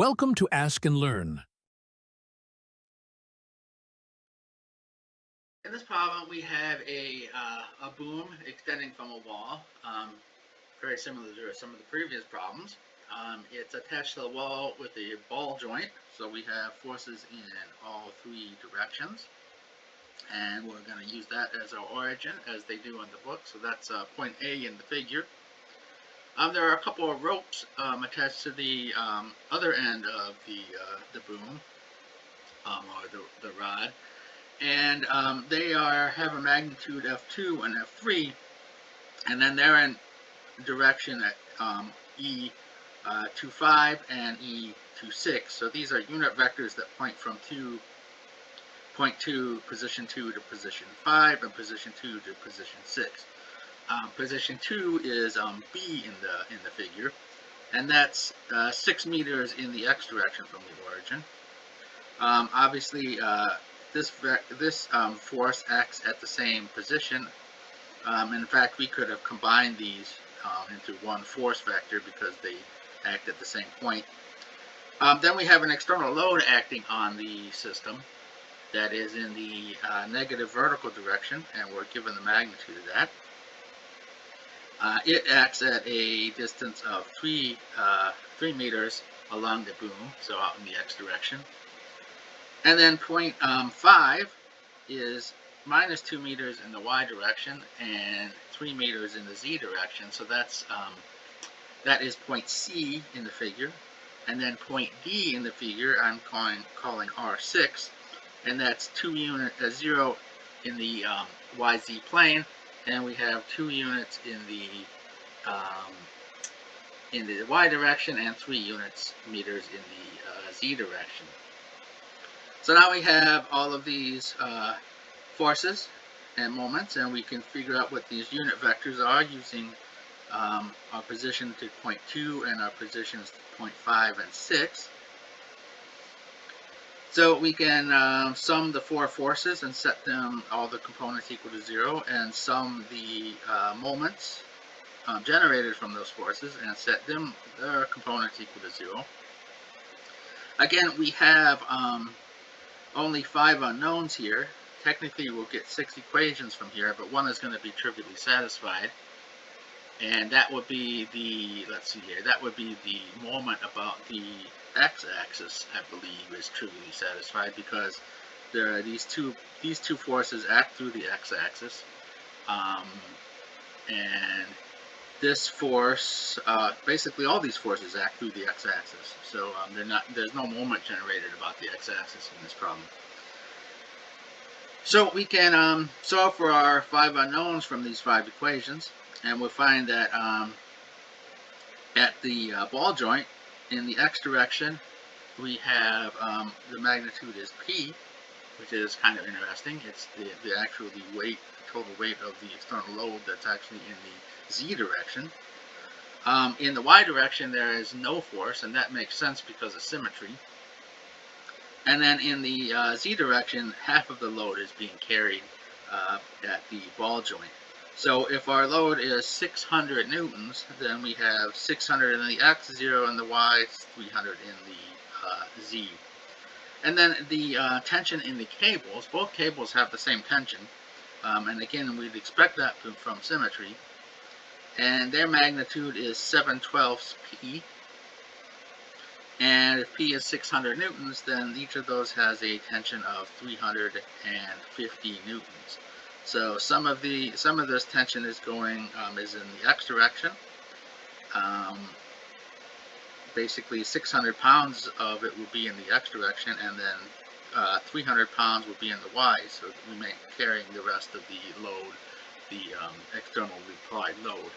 Welcome to Ask and Learn. In this problem, we have a boom extending from a wall, very similar to some of the previous problems. It's attached to the wall with a ball joint, so we have forces in all three directions. And we're going to use that as our origin, as they do in the book. So that's point A in the figure. There are a couple of ropes attached to the other end of the boom, or the rod. And they have a magnitude F2 and F3, and then they're in direction at E25 and E26. So these are unit vectors that point from point 2, position 2 to position 5, and position 2 to position 6. Position 2 is B in the figure, and that's 6 meters in the x direction from the origin. Obviously, this force acts at the same position. In fact, we could have combined these into one force vector because they act at the same point. Then we have an external load acting on the system that is in the negative vertical direction, and we're given the magnitude of that. It acts at a distance of 3 meters along the boom, so out in the x direction. And then point 5 is minus 2 meters in the y direction and 3 meters in the z direction. So that is point C in the figure. And then point D in the figure I'm calling R6, and that's 0 in the YZ plane, and we have 2 units in the y direction and 3 meters in the z direction. So now we have all of these forces and moments, and we can figure out what these unit vectors are using our position to point 2 and our positions to point 5 and 6. So we can sum the 4 forces and set them, all the components equal to 0, and sum the moments generated from those forces and set their components equal to 0. Again, we have only 5 unknowns here. Technically, we'll get 6 equations from here, but one is going to be trivially satisfied. And that would be that would be the moment about the x-axis, I believe, is trivially satisfied, because there are these two forces act through the x-axis. And this force, basically all these forces act through the x-axis, so there's no moment generated about the x-axis in this problem. So we can solve for our 5 unknowns from these 5 equations, and we'll find that at the ball joint in the x direction, we have the magnitude is P, which is kind of interesting. It's the total weight of the external load that's actually in the z direction. In the y direction, there is no force, and that makes sense because of symmetry. And then in the z direction, half of the load is being carried at the ball joint. So if our load is 600 newtons, then we have 600 in the x, 0 in the y, 300 in the z. And then the tension in the cables, both cables have the same tension. And again, we'd expect that from symmetry. And their magnitude is 7/12 P. And if P is 600 newtons, then each of those has a tension of 350 newtons. So some of this tension is is in the x direction. Basically 600 pounds of it will be in the x direction, and then 300 pounds will be in the y, so we may be carrying the rest of the load, the externally applied load.